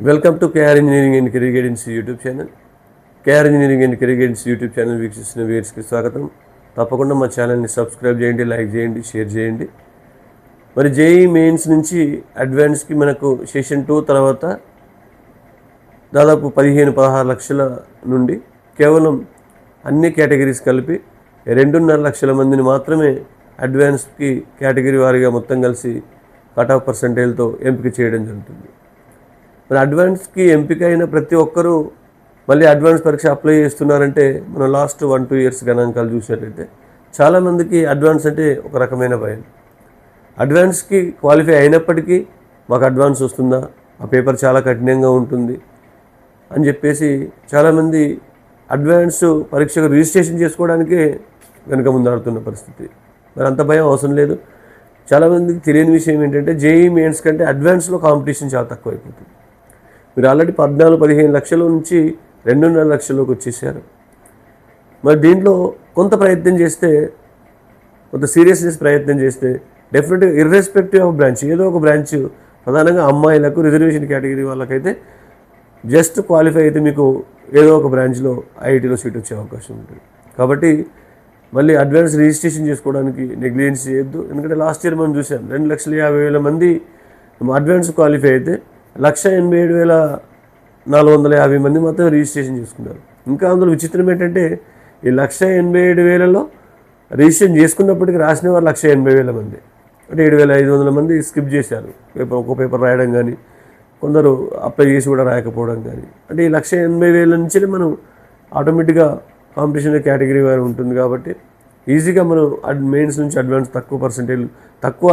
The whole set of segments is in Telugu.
Welcome to KR engineering and career guidance YouTube channel. KR engineering and career guidance YouTube channel వీక్షిస్తున్న వ్యూయర్స్కి స్వాగతం. తప్పకుండా మా ఛానల్ని సబ్స్క్రైబ్ చేయండి, లైక్ చేయండి, షేర్ చేయండి. మరి జేఈ మెయిన్స్ నుంచి అడ్వాన్స్కి మనకు సెషన్ 2 తర్వాత దాదాపు 15-16 లక్షల నుండి కేవలం అన్ని కేటగిరీస్ కలిపి 2.5 లక్షల మందిని మాత్రమే అడ్వాన్స్కి కేటగిరీ వారీగా మొత్తం కలిసి కట్ ఆఫ్ పర్సంటేజ్తో ఎంపిక చేయడం జరుగుతుంది. మరి అడ్వాన్స్కి ఎంపిక అయిన ప్రతి ఒక్కరూ మళ్ళీ అడ్వాన్స్ పరీక్ష అప్లై చేస్తున్నారంటే మనం లాస్ట్ 1-2 ఇయర్స్ గణాంకాలు చూసినట్లయితే చాలామందికి అడ్వాన్స్ అంటే ఒక రకమైన భయం. అడ్వాన్స్కి క్వాలిఫై అయినప్పటికీ మాకు అడ్వాన్స్ వస్తుందా, ఆ పేపర్ చాలా కఠినంగా ఉంటుంది అని చెప్పేసి చాలామంది అడ్వాన్స్ పరీక్షకు రిజిస్ట్రేషన్ చేసుకోవడానికే వెనుక ముందాడుతున్న పరిస్థితి. మరి అంత భయం అవసరం లేదు. చాలామందికి తెలియని విషయం ఏంటంటే జేఈ మెయిన్స్ కంటే అడ్వాన్స్లో కాంపిటీషన్ చాలా తక్కువైపోతుంది. మీరు ఆల్రెడీ 14-15 లక్షల నుంచి 2.5 లక్షల్లోకి వచ్చేసారు. మరి దీంట్లో కొంత ప్రయత్నం చేస్తే, కొంత సీరియస్నెస్ ప్రయత్నం చేస్తే డెఫినెట్గా ఇర్రెస్పెక్టివ్ ఆఫ్ బ్రాంచ్ ఏదో ఒక బ్రాంచ్, ప్రధానంగా అమ్మాయిలకు రిజర్వేషన్ కేటగిరీ వాళ్ళకైతే జస్ట్ క్వాలిఫై అయితే మీకు ఏదో ఒక బ్రాంచ్లో ఐఐటీలో సీట్ వచ్చే అవకాశం ఉంటుంది. కాబట్టి మళ్ళీ అడ్వాన్స్ రిజిస్ట్రేషన్ చేసుకోవడానికి నెగ్లిజెన్స్ చేయొద్దు. ఎందుకంటే లాస్ట్ ఇయర్ మనం చూసాం 2,50,000 మంది అడ్వాన్స్ క్వాలిఫై అయితే 187,450 మంది మాత్రం రిజిస్ట్రేషన్ చేసుకున్నారు. ఇంకా అందులో విచిత్రం ఏంటంటే ఈ 187,000లో రిజిస్ట్రేషన్ చేసుకున్నప్పటికీ రాసిన వారు 180,000 మంది, అంటే 7,500 మంది స్కిప్ చేశారు. ఒక పేపర్ రాయడం కానీ, కొందరు అప్లై చేసి కూడా రాయకపోవడం కానీ. అంటే ఈ 180,000 నుంచి మనం ఆటోమేటిక్గా కాంపిటీషన్ కేటగిరీ వారు ఉంటుంది. కాబట్టి ఈజీగా మనం మెయిన్స్ నుంచి అడ్వాన్స్ తక్కువ పర్సంటేజ్, తక్కువ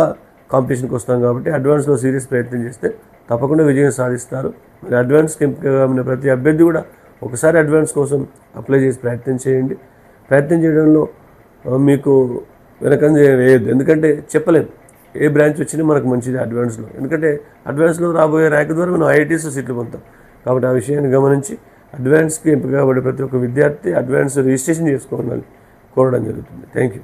కాంపిటీషన్కి వస్తాం. కాబట్టి అడ్వాన్స్లో సీరియస్ ప్రయత్నం చేస్తే తప్పకుండా విజయం సాధిస్తారు. మరి అడ్వాన్స్కి ఎంపికగా ఉన్న ప్రతి అభ్యర్థి కూడా ఒకసారి అడ్వాన్స్ కోసం అప్లై చేసి ప్రయత్నం చేయండి. ప్రయత్నం చేయడంలో మీకు వెనకంజ వేయద్దు. ఎందుకంటే చెప్పలేం ఏ బ్రాంచ్ వచ్చినా మనకు మంచిది అడ్వాన్స్లో. ఎందుకంటే అడ్వాన్స్లో రాబోయే ర్యాంక్ ద్వారా మనం ఐఐటీస్లో సీట్లు పొందుతాం. కాబట్టి ఆ విషయాన్ని గమనించి అడ్వాన్స్కి ఎంపిక కాబడే ప్రతి ఒక్క విద్యార్థి అడ్వాన్స్ రిజిస్ట్రేషన్ చేసుకోవాలని కోరడం జరుగుతుంది. Thank you.